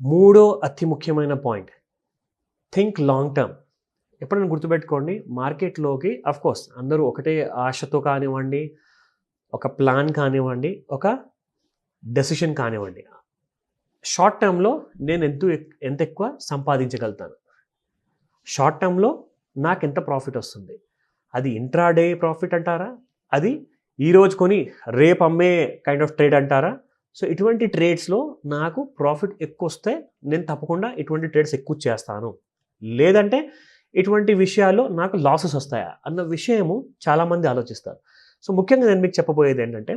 మూడో అతి ముఖ్యమైన పాయింట్, థింక్ లాంగ్ టర్మ్. ఎప్పుడైనా గుర్తుపెట్టుకోండి, మార్కెట్లోకి కోర్స్ అందరూ ఒకటే ఆశతో కానివ్వండి, ఒక ప్లాన్ కానివ్వండి, ఒక డెసిషన్ కానివ్వండి, షార్ట్ టర్మ్లో నేను ఎంత ఎక్కువ సంపాదించగలుగుతాను, షార్ట్ టర్మ్లో నాకు ఎంత ప్రాఫిట్ వస్తుంది, అది ఇంట్రాడే ప్రాఫిట్ అంటారా, అది ఈరోజు కొని రేపు అమ్మే కైండ్ ఆఫ్ ట్రేడ్ అంటారా. సో ఇటువంటి ట్రేడ్స్లో నాకు ప్రాఫిట్ ఎక్కువ వస్తే నేను తప్పకుండా ఇటువంటి ట్రేడ్స్ ఎక్కువ చేస్తాను, లేదంటే ఇటువంటి విషయాల్లో నాకు లాసెస్ వస్తాయా అన్న విషయము చాలామంది ఆలోచిస్తారు. సో ముఖ్యంగా నేను మీకు చెప్పబోయేది ఏంటంటే,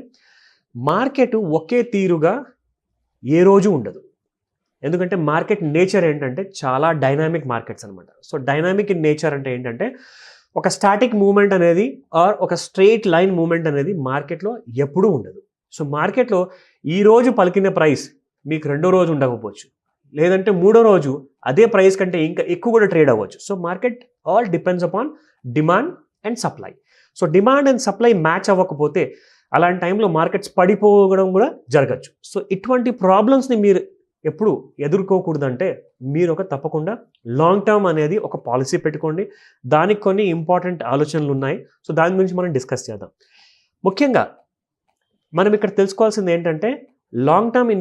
మార్కెట్ ఒకే తీరుగా ఏ రోజు ఉండదు. ఎందుకంటే మార్కెట్ నేచర్ ఏంటంటే చాలా డైనామిక్ మార్కెట్స్ అనమాట. సో డైనామిక్ ఇన్ నేచర్ అంటే ఏంటంటే, ఒక స్టాటిక్ మూమెంట్ అనేది ఆర్ ఒక స్ట్రెయిట్ లైన్ మూమెంట్ అనేది మార్కెట్లో ఎప్పుడూ ఉండదు. సో మార్కెట్లో ఈరోజు పలికిన ప్రైస్ మీకు రెండో రోజు ఉండకపోవచ్చు, లేదంటే మూడో రోజు అదే ప్రైస్ కంటే ఇంకా ఎక్కువ కూడా ట్రేడ్ అవ్వచ్చు. So market all depends upon demand and supply. So demand and supply match అవ్వకపోతే అలాంటి టైంలో మార్కెట్స్ పడిపోవడం కూడా జరగచ్చు. సో ఇటువంటి ప్రాబ్లమ్స్ని మీరు ఎప్పుడు ఎదుర్కోకూడదంటే మీరు తప్పకుండా లాంగ్ టర్మ్ అనేది ఒక పాలసీ పెట్టుకోండి. దానికి కొన్ని ఇంపార్టెంట్ ఆలోచనలు ఉన్నాయి. సో దాని గురించి మనం డిస్కస్ చేద్దాం. ముఖ్యంగా మనం ఇక్కడ తెలుసుకోవాల్సింది ఏంటంటే, long term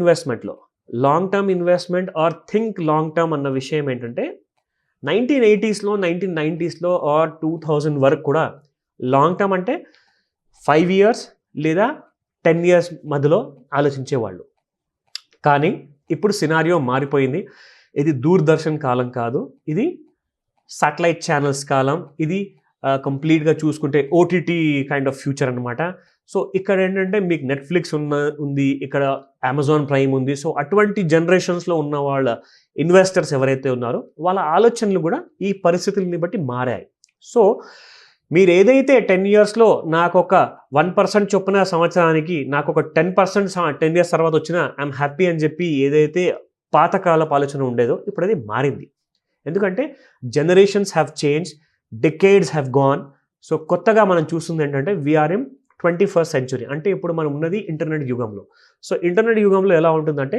investment or think long term అన్న విషయం ఏంటంటే, 1980స్లో 1990స్లో ఆర్ 2000 వరకు కూడా లాంగ్ టర్మ్ అంటే 5 years లేదా 10 years మధ్యలో ఆలోచించేవాళ్ళు. కానీ ఇప్పుడు సినారియో మారిపోయింది. ఇది దూరదర్శన్ కాలం కాదు, ఇది సాటిలైట్ ఛానల్స్ కాలం, ఇది కంప్లీట్గా చూసుకుంటే ఓటీటీ కైండ్ ఆఫ్ ఫ్యూచర్ అనమాట. సో ఇక్కడ ఏంటంటే మీకు నెట్ఫ్లిక్స్ ఉంది, ఇక్కడ అమెజాన్ ప్రైమ్ ఉంది. సో అటువంటి జనరేషన్స్లో ఉన్న వాళ్ళ ఇన్వెస్టర్స్ ఎవరైతే ఉన్నారో వాళ్ళ ఆలోచనలు కూడా ఈ పరిస్థితుల్ని బట్టి మారాయి. సో మీరు ఏదైతే 10 yearsలో నాకు ఒక 1% చొప్పున సంవత్సరానికి నాకు ఒక 10% 10 years తర్వాత వచ్చినా ఐఎమ్ హ్యాపీ అని చెప్పి ఏదైతే పాతకాలపు ఆలోచన ఉండేదో ఇప్పుడు అది మారింది. ఎందుకంటే generations have change, decades have gone. So కొత్తగా మనం చూస్తుంది ఏంటంటే వీఆర్ ఇన్ 21st century. అంటే ఇప్పుడు మనం ఉన్నది ఇంటర్నెట్ యుగంలో. సో ఇంటర్నెట్ యుగంలో ఎలా ఉంటుందంటే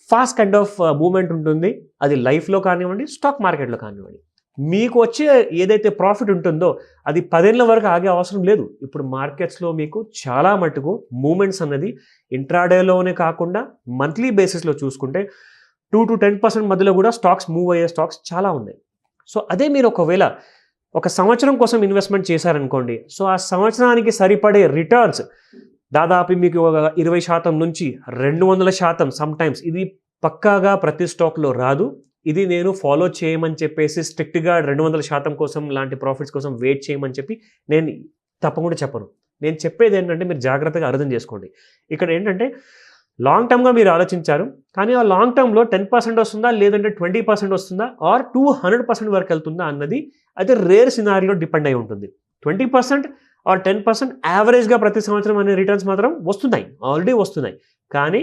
ఫాస్ట్ కైండ్ ఆఫ్ మూమెంట్ ఉంటుంది. అది లైఫ్లో కానివ్వండి, స్టాక్ మార్కెట్లో కానివ్వండి. మీకు వచ్చే ఏదైతే ప్రాఫిట్ ఉంటుందో అది 10 ఏళ్ల వరకు ఆగే అవసరం లేదు. ఇప్పుడు మార్కెట్స్లో మీకు చాలా మటుకు మూమెంట్స్ అన్నది ఇంట్రాడేలోనే కాకుండా మంత్లీ బేసిస్లో చూసుకుంటే 2 to 10% మధ్యలో కూడా స్టాక్స్ మూవ్ అయ్యే స్టాక్స్ చాలా ఉన్నాయి. సో అదే మీరు ఒకవేళ ఒక సంవత్సరం కోసం ఇన్వెస్ట్మెంట్ చేశారనుకోండి, సో ఆ సంవత్సరానికి సరిపడే రిటర్న్స్ దాదాపు మీకు 20% నుంచి 200% సమ్టైమ్స్. ఇది పక్కాగా ప్రతి స్టాక్లో రాదు. ఇది నేను ఫాలో చేయమని చెప్పేసి స్ట్రిక్ట్గా 200% కోసం లాంటి ప్రాఫిట్స్ కోసం వెయిట్ చేయమని చెప్పి నేను తప్పకుండా చెప్పను. నేను చెప్పేది ఏంటంటే మీరు జాగ్రత్తగా అర్థం చేసుకోండి. ఇక్కడ ఏంటంటే లాంగ్ టర్మ్గా మీరు ఆలోచించారు, కానీ ఆ లాంగ్ టర్మ్లో 10% వస్తుందా, లేదంటే 20% వస్తుందా, ఆర్ 200% వరకు వెళ్తుందా అన్నది అయితే రేర్ సినారీలో డిపెండ్ అయి ఉంటుంది. 20% ఆర్ 10% యావరేజ్గా ప్రతి సంవత్సరం అనే రిటర్న్స్ మాత్రం వస్తున్నాయి, ఆల్రెడీ వస్తున్నాయి. కానీ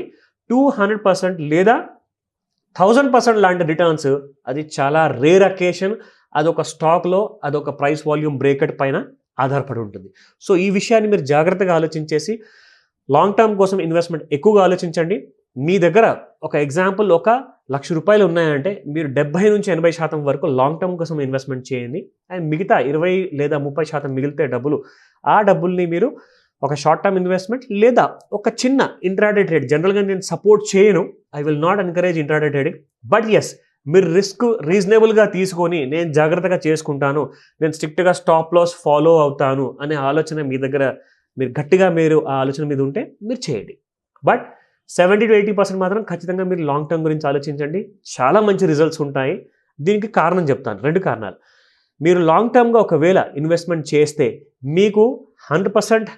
200% లేదా 1000% లాంటి రిటర్న్స్ అది చాలా రేర్ అకేషన్. అదొక స్టాక్లో అదొక ప్రైస్ వాల్యూమ్ బ్రేకెట్ పైన ఆధారపడి ఉంటుంది. సో ఈ విషయాన్ని మీరు జాగ్రత్తగా ఆలోచించేసి లాంగ్ టర్మ్ కోసం ఇన్వెస్ట్మెంట్ ఎక్కువగా ఆలోచించండి. మీ దగ్గర ఒక ఎగ్జాంపుల్ ₹1,00,000 ఉన్నాయంటే మీరు 70 నుంచి 80% వరకు లాంగ్ టర్మ్ కోసం ఇన్వెస్ట్మెంట్ చేయండి. అండ్ మిగతా 20 లేదా 30% మిగిలితే ఆ డబ్బుల్ని మీరు ఒక షార్ట్ టర్మ్ ఇన్వెస్ట్మెంట్ లేదా ఒక చిన్న ఇంట్రాడే ట్రేడ్. జనరల్గా నేను సపోర్ట్ చేయను, I will not encourage intraday trading. But yes, మీరు రిస్క్ రీజనబుల్గా తీసుకొని నేను జాగ్రత్తగా చేసుకుంటాను, నేను స్ట్రిక్ట్గా స్టాప్ లాస్ ఫాలో అవుతాను అనే ఆలోచన మీ దగ్గర మీరు గట్టిగా ఆ ఆలోచన మీద ఉంటే మీరు చేయండి. బట్ 70 to 80% మాత్రం ఖచ్చితంగా మీరు లాంగ్ టర్మ్ గురించి ఆలోచించండి. చాలా మంచి రిజల్ట్స్ ఉంటాయి. దీనికి కారణం చెప్తాను, 2 కారణాలు. మీరు లాంగ్ టర్మ్గా ఒకవేళ ఇన్వెస్ట్మెంట్ చేస్తే మీకు 100%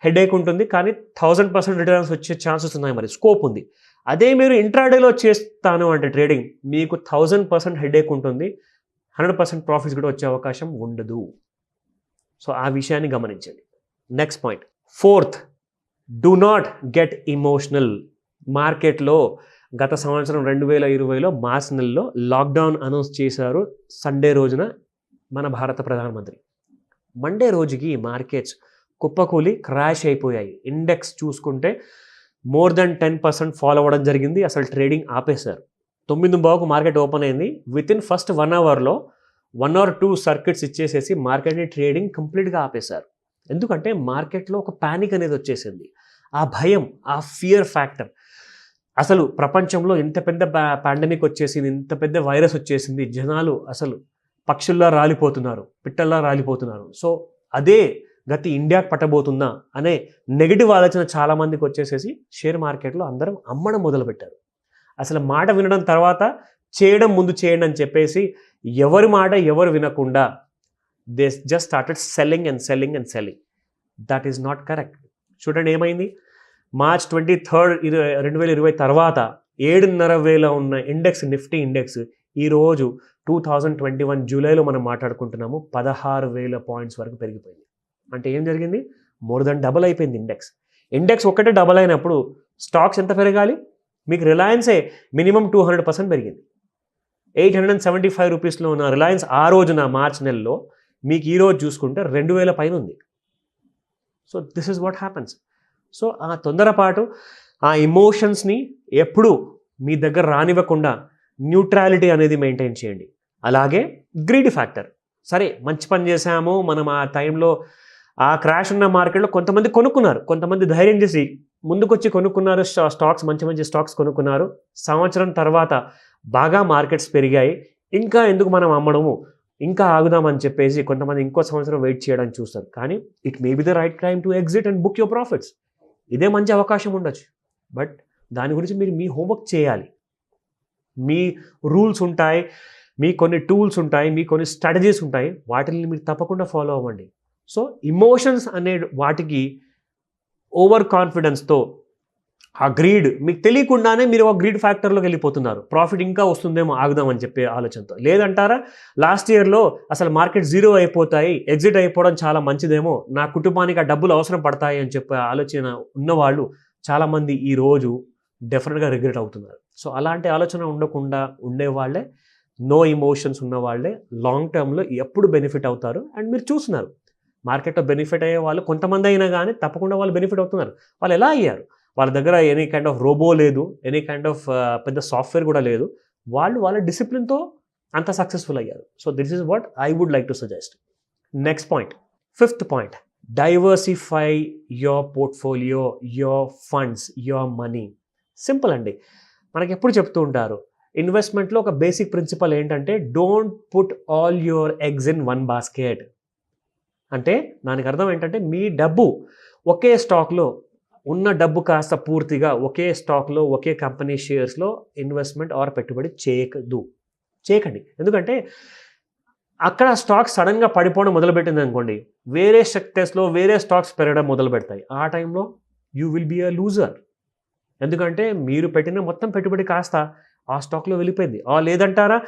హెడేక్ ఉంటుంది, కానీ 1000% రిటర్న్స్ వచ్చే ఛాన్సెస్ ఉన్నాయి, మరి స్కోప్ ఉంది. అదే మీరు ఇంట్రాడేలో చేస్తాను అంటే ట్రేడింగ్, మీకు 1000% హెడేక్ ఉంటుంది, 100% ప్రాఫిట్స్ కూడా వచ్చే అవకాశం ఉండదు. సో ఆ విషయాన్ని గమనించండి. Next point, 4th, do not get emotional. మార్కెట్లో గత సంవత్సరం 2020లో మార్చి నెలలో లాక్డౌన్ అనౌన్స్ చేశారు సండే రోజున మన భారత ప్రధానమంత్రి. మండే రోజుకి మార్కెట్స్ కుప్పకూలి క్రాష్ అయిపోయాయి. ఇండెక్స్ చూసుకుంటే మోర్ దెన్ 10% ఫాల్ అవ్వడం జరిగింది. అసలు ట్రేడింగ్ ఆపేశారు. 9:15కు మార్కెట్ ఓపెన్ అయింది. వితిన్ ఫస్ట్ 1 అవర్లో 1 or 2 సర్క్యూట్స్ ఇచ్చేసేసి మార్కెట్ని ట్రేడింగ్ కంప్లీట్గా ఆపేశారు. ఎందుకంటే మార్కెట్లో ఒక ప్యానిక్ అనేది వచ్చేసింది. ఆ భయం, ఆ ఫియర్ ఫ్యాక్టర్. అసలు ప్రపంచంలో ఇంత పెద్ద పాండమిక్ వచ్చేసింది, ఇంత పెద్ద వైరస్ వచ్చేసింది, జనాలు అసలు పక్షుల్లా రాలిపోతున్నారు, పిట్టల్లా రాలిపోతున్నారు. సో అదే గతి ఇండియాకి పట్టబోతుందా అనే నెగిటివ్ ఆలోచన చాలామందికి వచ్చేసేసి షేర్ మార్కెట్లో అందరం అమ్మడం మొదలుపెట్టారు. అసలు మాట వినడం తర్వాత చేయడం ముందు చేయండి అని చెప్పేసి ఎవరి మాట ఎవరు వినకుండా they just started selling and selling and selling. That is not correct. చూడండి ఏమైంది. March 23, 2020 తర్వాత 7,500 ఉన్న ఇండెక్స్, నిఫ్టీ ఇండెక్స్ ఈరోజు 2021 జూలైలో మనం మాట్లాడుకుంటున్నాము 16,000 పాయింట్స్ వరకు పెరిగిపోయింది. అంటే ఏం జరిగింది? మోర్ దెన్ డబుల్ అయిపోయింది ఇండెక్స్. ఇండెక్స్ ఒక్కటే డబుల్ అయినప్పుడు స్టాక్స్ ఎంత పెరగాలి? మీకు రిలయన్సే మినిమం 200% పెరిగింది. 875 రూపీస్లో ఉన్న రిలయన్స్ ఆ రోజున మార్చ్ నెలలో మీకు ఈరోజు చూసుకుంటే 2,000 పైన ఉంది. So this is what happens. So ఆ తొందరపాటు, ఆ ఎమోషన్స్ని ఎప్పుడు మీ దగ్గర రానివ్వకుండా న్యూట్రాలిటీ అనేది మెయింటైన్ చేయండి. అలాగే గ్రీడ్ ఫ్యాక్టర్. సరే మంచి పని చేశాము మనం ఆ టైంలో, ఆ క్రాష్ ఉన్న మార్కెట్లో కొంతమంది కొనుక్కున్నారు, కొంతమంది ధైర్యం చేసి ముందుకొచ్చి కొనుక్కున్నారు, స్టాక్స్ మంచి మంచి స్టాక్స్ కొనుక్కున్నారు. సంవత్సరం తర్వాత బాగా మార్కెట్స్ పెరిగాయి, ఇంకా ఎందుకు మనం అమ్మడము, ఇంకా ఆగుదామని చెప్పేసి కొంతమంది ఇంకో సంవత్సరం వెయిట్ చేయడానికి చూస్తారు. కానీ it may be the right time to exit and book your profits. ఇదే మంచి అవకాశం ఉండొచ్చు. బట్ దాని గురించి మీరు మీ హోంవర్క్ చేయాలి. మీ రూల్స్ ఉంటాయి, మీ కొన్ని టూల్స్ ఉంటాయి, మీ కొన్ని స్ట్రాటజీస్ ఉంటాయి, వాటిని మీరు తప్పకుండా ఫాలో అవ్వండి. సో ఇమోషన్స్ అనే వాటికి ఓవర్ కాన్ఫిడెన్స్తో ఆ గ్రీడ్ మీకు తెలియకుండానే మీరు ఒక గ్రీడ్ ఫ్యాక్టర్లోకి వెళ్ళిపోతున్నారు. ప్రాఫిట్ ఇంకా వస్తుందేమో ఆగుదామని చెప్పే ఆలోచనతో. లేదంటారా లాస్ట్ ఇయర్లో అసలు మార్కెట్ జీరో అయిపోతాయి, ఎగ్జిట్ అయిపోవడం చాలా మంచిదేమో, నా కుటుంబానికి ఆ డబ్బులు అవసరం పడతాయి అని చెప్పే ఆలోచన ఉన్నవాళ్ళు చాలామంది ఈరోజు డెఫినెట్గా రిగ్రెట్ అవుతున్నారు. సో అలాంటి ఆలోచన ఉండకుండా ఉండేవాళ్ళే, నో ఇమోషన్స్ ఉన్నవాళ్ళే లాంగ్ టర్మ్లో ఎప్పుడు బెనిఫిట్ అవుతారు. అండ్ మీరు చూస్తున్నారు మార్కెట్లో బెనిఫిట్ అయ్యే వాళ్ళు కొంతమంది అయినా కానీ తప్పకుండా వాళ్ళు బెనిఫిట్ అవుతున్నారు. వాళ్ళు ఎలా అయ్యారు? వాళ్ళ దగ్గర ఎనీ కైండ్ ఆఫ్ రోబో లేదు, ఎనీ కైండ్ ఆఫ్ పెద్ద సాఫ్ట్వేర్ కూడా లేదు. వాళ్ళు వాళ్ళ డిసిప్లిన్తో అంత సక్సెస్ఫుల్ అయ్యారు. So this is what I would like to suggest. Next point, 5th point, diversify your portfolio, your funds, your money. Simple అండి. మనకి ఎప్పుడు చెప్తూ ఉంటారు ఇన్వెస్ట్మెంట్లో ఒక బేసిక్ ప్రిన్సిపల్ ఏంటంటే don't put all your eggs in one basket. అంటే దానికి అర్థం ఏంటంటే మీ డబ్బు ఒకే స్టాక్లో ఉన్న డబ్బు కాస్త పూర్తిగా ఒకే స్టాక్లో, ఒకే కంపెనీ షేర్స్లో ఇన్వెస్ట్మెంట్ ఆర్ పెట్టుబడి చేయకండి. ఎందుకంటే అక్కడ స్టాక్స్ సడన్గా పడిపోవడం మొదలుపెట్టింది అనుకోండి, వేరే సెక్టర్స్లో వేరే స్టాక్స్ పెరగడం మొదలు పెడతాయి. ఆ టైంలో you will be a loser. ఎందుకంటే మీరు పెట్టిన మొత్తం పెట్టుబడి కాస్త ఆ స్టాక్లో వెళ్ళిపోయింది. లేదంటారా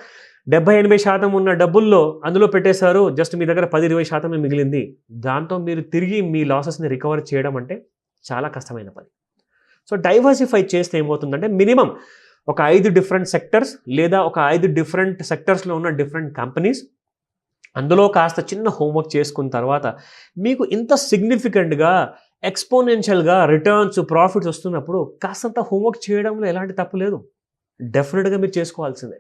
70-80% ఉన్న డబ్బుల్లో అందులో పెట్టేశారు, జస్ట్ మీ దగ్గర 10-20% మిగిలింది. దాంతో మీరు తిరిగి మీ లాసెస్ని రికవర్ చేయడం అంటే చాలా కష్టమైన పని. సో డైవర్సిఫై చేస్తే ఏమవుతుందంటే మినిమం ఒక 5 డిఫరెంట్ సెక్టర్స్ లేదా ఒక 5 డిఫరెంట్ సెక్టర్స్లో ఉన్న డిఫరెంట్ కంపెనీస్, అందులో కాస్త చిన్న హోంవర్క్ చేసుకున్న తర్వాత మీకు ఇంత సిగ్నిఫికెంట్గా ఎక్స్పోనెన్షియల్గా రిటర్న్స్, ప్రాఫిట్స్ వస్తున్నప్పుడు కాస్తంత హోంవర్క్ చేయడంలో ఎలాంటి తప్పు లేదు. డెఫినెట్గా మీరు చేసుకోవాల్సిందే.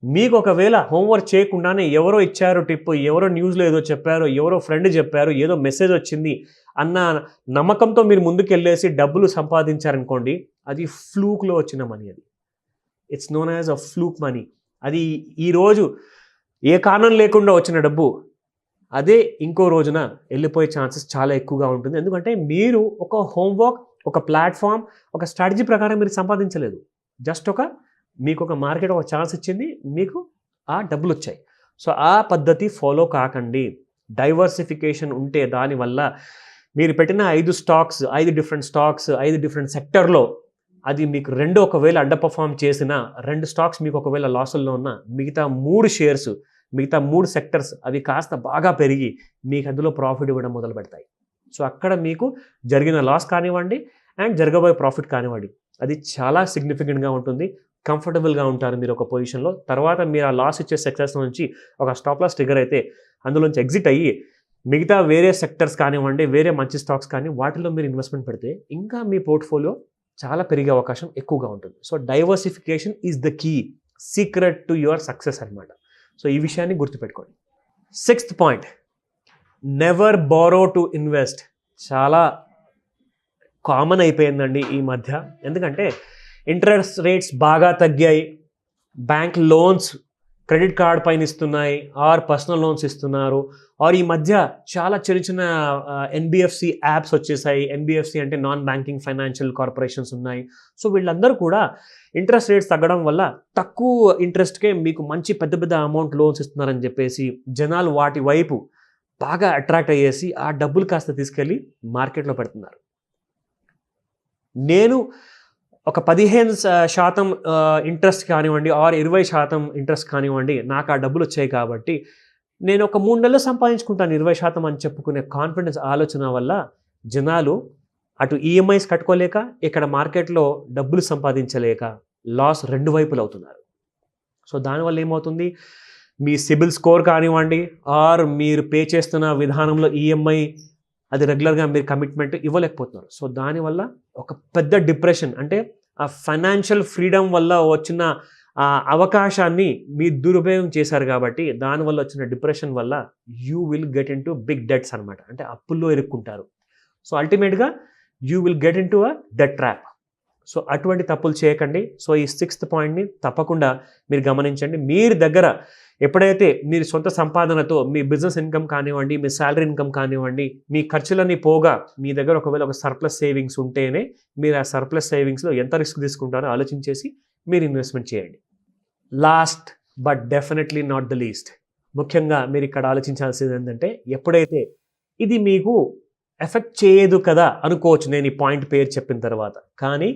మీకు ఒకవేళ హోంవర్క్ చేయకుండానే ఎవరో ఇచ్చారు టిప్, ఎవరో న్యూస్లో ఏదో చెప్పారు, ఎవరో ఫ్రెండ్ చెప్పారు, ఏదో మెసేజ్ వచ్చింది అన్న నమ్మకంతో మీరు ముందుకెళ్ళేసి డబ్బులు సంపాదించారనుకోండి, అది ఫ్లూక్లో వచ్చిన మనీ. అది it's known as a fluke money. అది ఈరోజు ఏ కారణం లేకుండా వచ్చిన డబ్బు అదే ఇంకో రోజున వెళ్ళిపోయే ఛాన్సెస్ చాలా ఎక్కువగా ఉంటుంది. ఎందుకంటే మీరు ఒక హోంవర్క్, ఒక ప్లాట్ఫామ్, ఒక స్ట్రాటజీ ప్రకారం మీరు సంపాదించలేదు. జస్ట్ మీకు ఒక మార్కెట్ ఒక ఛాన్స్ ఇచ్చింది, మీకు ఆ డబ్బులు వచ్చాయి. సో ఆ పద్ధతి ఫాలో కాకండి. డైవర్సిఫికేషన్ ఉంటే దానివల్ల మీరు పెట్టిన 5 స్టాక్స్, 5 డిఫరెంట్ స్టాక్స్, 5 డిఫరెంట్ సెక్టర్లో అది మీకు 2 ఒకవేళ అండర్ పర్ఫామ్ చేసిన 2 స్టాక్స్ మీకు ఒకవేళ లాసుల్లో ఉన్న మిగతా 3 షేర్స్, మిగతా 3 సెక్టర్స్ అవి కాస్త బాగా పెరిగి మీకు అందులో ప్రాఫిట్ ఇవ్వడం మొదలు పెడతాయి. సో అక్కడ మీకు జరిగిన లాస్ కానివ్వండి అండ్ జరగబోయే ప్రాఫిట్ కానివ్వండి, అది చాలా సిగ్నిఫికెంట్గా ఉంటుంది. కంఫర్టబుల్గా ఉంటారు మీరు ఒక పొజిషన్లో. తర్వాత మీరు ఆ లాస్ ఇచ్చే సెక్టర్స్ నుంచి ఒక స్టాప్ లాస్ ట్రిగర్ అయితే అందులోంచి ఎగ్జిట్ అయ్యి మిగతా వేరే సెక్టర్స్ కానివ్వండి, వేరే మంచి స్టాక్స్ కానీ వాటిలో మీరు ఇన్వెస్ట్మెంట్ పెడితే ఇంకా మీ పోర్ట్ఫోలియో చాలా పెరిగే అవకాశం ఎక్కువగా ఉంటుంది. So diversification is the key secret to your success అనమాట. సో ఈ విషయాన్ని గుర్తుపెట్టుకోండి. 6th point, never borrow to invest. చాలా కామన్ అయిపోయిందండి ఈ మధ్య. ఎందుకంటే ఇంట్రెస్ట్ రేట్స్ బాగా తగ్గాయి, బ్యాంక్ లోన్స్ క్రెడిట్ కార్డ్ పైన ఇస్తున్నాయి, ఆర్ పర్సనల్ లోన్స్ ఇస్తున్నారు, ఆర్ ఈ మధ్య చాలా చిన్న చిన్న ఎన్బిఎఫ్సి యాప్స్ వచ్చేసాయి. ఎన్బిఎఫ్సి అంటే నాన్ బ్యాంకింగ్ ఫైనాన్షియల్ కార్పొరేషన్స్ ఉన్నాయి. సో వీళ్ళందరూ కూడా ఇంట్రెస్ట్ రేట్స్ తగ్గడం వల్ల తక్కువ ఇంట్రెస్ట్కే మీకు మంచి పెద్ద పెద్ద అమౌంట్ లోన్స్ ఇస్తున్నారని చెప్పేసి జనాలు వాటి వైపు బాగా అట్రాక్ట్ అయ్యేసి ఆ డబ్బులు కాస్త తీసుకెళ్ళి మార్కెట్లో పెడుతున్నారు. నేను ఒక 15% ఇంట్రెస్ట్ కానివ్వండి, ఆర్ 20% ఇంట్రెస్ట్ కానివ్వండి, నాకు ఆ డబ్బులు వచ్చాయి కాబట్టి నేను ఒక 3 నెలలు సంపాదించుకుంటాను 20% అని చెప్పుకునే కాన్ఫిడెన్స్ ఆలోచన వల్ల జనాలు అటు ఈఎంఐస్ కట్టుకోలేక, ఇక్కడ మార్కెట్లో డబ్బులు సంపాదించలేక లాస్ 2 వైపులు అవుతున్నారు. సో దానివల్ల ఏమవుతుంది, మీ సిబిల్ స్కోర్ కానివ్వండి, ఆర్ మీరు పే చేస్తున్న విధానంలో ఈఎంఐ అది రెగ్యులర్గా మీరు కమిట్మెంట్ ఇవ్వలేకపోతున్నారు. సో దానివల్ల ఒక పెద్ద డిప్రెషన్, అంటే ఆ ఫైనాన్షియల్ ఫ్రీడమ్ వల్ల వచ్చిన ఆ అవకాశాన్ని మీరు దురుపయోగం చేశారు కాబట్టి దానివల్ల వచ్చిన డిప్రెషన్ వల్ల you will get in to big debts అనమాట. అంటే అప్పుల్లో ఇరుక్కుంటారు. సో అల్టిమేట్గా you will get in to a debt trap. So అటువంటి తప్పులు చేయకండి. సో ఈ 6th పాయింట్ని తప్పకుండా మీరు గమనించండి. మీరు దగ్గర ఎప్పుడైతే మీరు సొంత సంపాదనతో మీ బిజినెస్ ఇన్కమ్ కానివ్వండి, మీ శాలరీ ఇన్కమ్ కానివ్వండి, మీ ఖర్చులన్నీ పోగా మీ దగ్గర ఒకవేళ ఒక సర్ప్లస్ సేవింగ్స్ ఉంటేనే మీరు ఆ సర్ప్లస్ సేవింగ్స్లో ఎంత రిస్క్ తీసుకుంటారో ఆలోచించేసి మీరు ఇన్వెస్ట్మెంట్ చేయండి. Last but definitely not the least, ముఖ్యంగా మీరు ఇక్కడ ఆలోచించాల్సింది ఏంటంటే, ఎప్పుడైతే ఇది మీకు ఎఫెక్ట్ చేయదు కదా అనుకోవచ్చు నేను ఈ పాయింట్ పేరు చెప్పిన తర్వాత, కానీ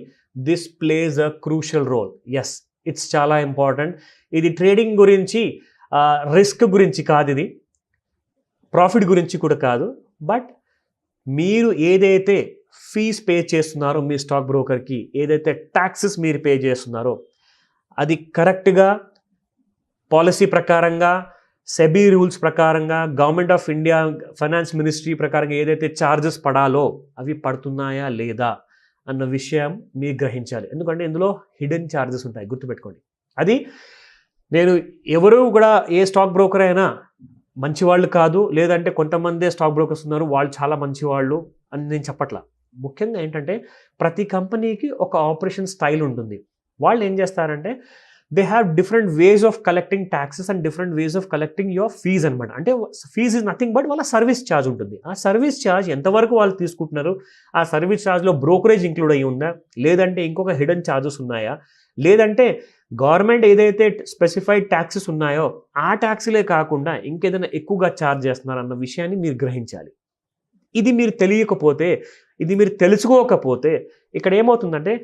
this plays a crucial role. Yes, it's చాలా ఇంపార్టెంట్. ఇది ట్రేడింగ్ గురించి, రిస్క్ గురించి కాదు, ఇది ప్రాఫిట్ గురించి కూడా కాదు. బట్ మీరు ఏదైతే ఫీజ్ పే చేస్తున్నారో మీ స్టాక్ బ్రోకర్కి, ఏదైతే ట్యాక్సెస్ మీరు పే చేస్తున్నారో అది కరెక్ట్గా పాలసీ ప్రకారంగా, సెబీ రూల్స్ ప్రకారంగా, government of India finance ministry ప్రకారంగా ఏదైతే ఛార్జెస్ పడాలో అవి పడుతున్నాయా లేదా అన్న విషయం మీరు గ్రహించాలి. ఎందుకంటే ఇందులో హిడెన్ ఛార్జెస్ ఉంటాయి, గుర్తుపెట్టుకోండి. అది నేను ఎవరు కూడా ఏ స్టాక్ బ్రోకర్ అయినా మంచివాళ్ళు కాదు, లేదంటే కొంతమందే స్టాక్ బ్రోకర్స్ ఉన్నారు వాళ్ళు చాలా మంచివాళ్ళు అని నేను చెప్పట్లా. ముఖ్యంగా ఏంటంటే ప్రతి కంపెనీకి ఒక ఆపరేషన్ స్టైల్ ఉంటుంది. వాళ్ళు ఏం చేస్తారంటే they have different ways of collecting taxes and different ways of collecting your fees అనమాట. అంటే ఫీజ్ ఇస్ నథింగ్ బట్ వాళ్ళ సర్వీస్ ఛార్జ్ ఉంటుంది. ఆ సర్వీస్ ఛార్జ్ ఎంతవరకు వాళ్ళు తీసుకుంటున్నారు, ఆ సర్వీస్ ఛార్జ్లో బ్రోకరేజ్ ఇంక్లూడ్ అయ్యి ఉందా, లేదంటే ఇంకొక హిడెన్ ఛార్జెస్ ఉన్నాయా, లేదంటే గవర్నమెంట్ ఏదైతే స్పెసిఫైడ్ ట్యాక్సెస్ ఉన్నాయో ఆ ట్యాక్స్లే కాకుండా ఇంకేదైనా ఎక్కువగా ఛార్జ్ చేస్తున్నారు అన్న విషయాన్ని మీరు గ్రహించాలి. ఇది మీరు తెలియకపోతే, ఇది మీరు తెలుసుకోకపోతే ఇక్కడ ఏమవుతుందంటే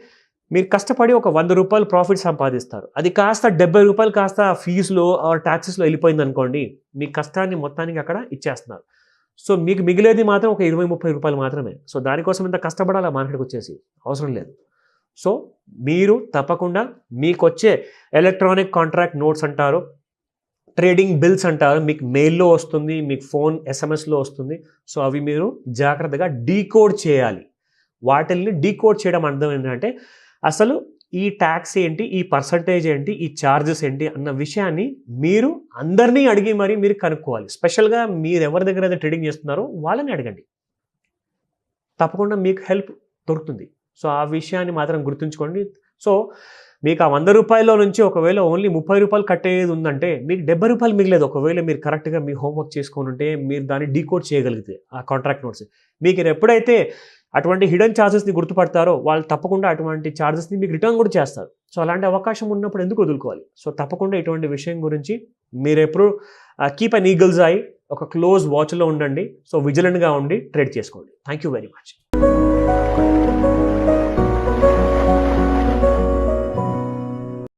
మీరు కష్టపడి ఒక 100 రూపాయలు ప్రాఫిట్ సంపాదిస్తారు, అది కాస్త 70 రూపాయలు కాస్త ఫీజులో ఆర్ ట్యాక్సెస్లో వెళ్ళిపోయింది అనుకోండి, మీ కష్టాన్ని మొత్తానికి అక్కడ ఇచ్చేస్తున్నారు. సో మీకు మిగిలేది మాత్రం ఒక 20-30 రూపాయలు మాత్రమే. సో దానికోసం ఇంత కష్టపడాలి మార్కెట్కి వచ్చేసి అవసరం లేదు. సో మీరు తప్పకుండా మీకు వచ్చే ఎలక్ట్రానిక్ కాంట్రాక్ట్ నోట్స్ అంటారు, ట్రేడింగ్ బిల్స్ అంటారు, మీకు మెయిల్లో వస్తుంది, మీకు ఫోన్ ఎస్ఎంఎస్లో వస్తుంది. సో అవి మీరు జాగ్రత్తగా డీకోడ్ చేయాలి. వాటిల్ని డీకోడ్ చేయడం అర్థం ఏంటంటే అసలు ఈ ట్యాక్స్ ఏంటి, ఈ పర్సంటేజ్ ఏంటి, ఈ ఛార్జెస్ ఏంటి అన్న విషయాన్ని మీరు అందరినీ అడిగి మరి మీరు కనుక్కోవాలి. స్పెషల్గా మీరు ఎవరి దగ్గర అయితే ట్రేడింగ్ చేస్తున్నారో వాళ్ళని అడగండి, తప్పకుండా మీకు హెల్ప్ దొరుకుతుంది. సో ఆ విషయాన్ని మాత్రం గుర్తుంచుకోండి. సో మీకు ఆ 100 రూపాయల నుంచి ఒకవేళ ఓన్లీ 30 రూపాయలు కట్టేది ఉందంటే మీకు 70 రూపాయలు మిగిలేదు. ఒకవేళ మీరు కరెక్ట్గా మీ హోంవర్క్ చేసుకొని ఉంటే మీరు దాన్ని డీకోడ్ చేయగలిగితే ఆ కాంట్రాక్ట్ నోట్స్, మీకు ఎప్పుడైతే అటువంటి హిడెన్ ఛార్జెస్ని గుర్తుపడతారో వాళ్ళు తప్పకుండా అటువంటి ఛార్జెస్ని మీకు రిటర్న్ కూడా చేస్తారు. సో అలాంటి అవకాశం ఉన్నప్పుడు ఎందుకు వదులుకోవాలి. సో తప్పకుండా ఇటువంటి విషయం గురించి మీరు ఎప్పుడు కీప్ అన్ ఈగల్స్ ఐ, ఒక క్లోజ్ వాచ్లో ఉండండి. సో విజిలెంట్గా ఉండి ట్రేడ్ చేసుకోండి. Thank you very much.